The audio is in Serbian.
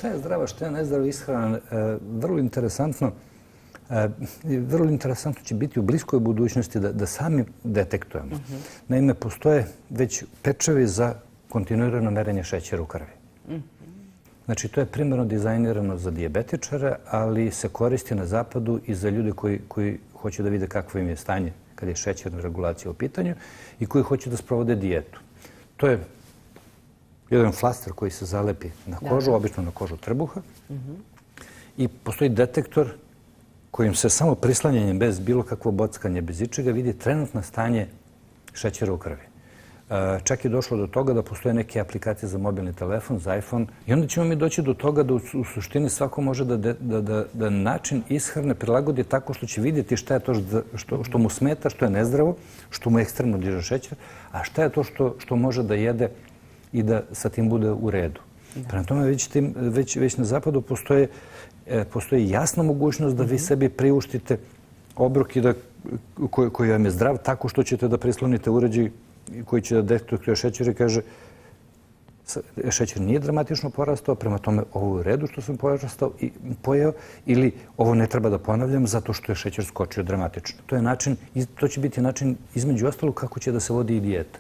šta je zdrava, šta je nezdrava ishrana, vrlo interesantno će biti u bliskoj budućnosti da sami detektujemo. Naime, postoje već pečevi za kontinuirano merenje šećera u krvi. Znači, to je primarno dizajnirano za dijabetičare, ali se koristi na zapadu i za ljude koji hoće da vide kakvo im je stanje kad je šećerna regulacija u pitanju i koji hoće da sprovode dijetu. To je jedan flaster koji se zalepi na kožu, obično na kožu trbuha. I postoji detektor kojim se samo prislanjanjem, bez bilo kakvo bockanje, bez ičega, vidi trenutno stanje šećera u krvi. Čak je došlo do toga da postoje neke aplikacije za mobilni telefon, za iPhone. I onda ćemo mi doći do toga da u suštini svako može da način ishrane prilagodi tako što će vidjeti šta je to što mu smeta, što je nezdravo, što mu ekstremno diže šećer, a šta je to što može da jede i da sa tim bude u redu. Prema tome, već na zapadu postoji jasna mogućnost da vi sebi priuštite obrok koji vam je zdrav tako što ćete da prislonite uređaj koji će da detektuje šećer i kaže šećer nije dramatično porastao, prema tome ovo je u redu što sam pojeo ili ovo ne treba da ponavljam zato što je šećer skočio dramatično. To će biti način između ostalog kako će da se vodi i dijeta.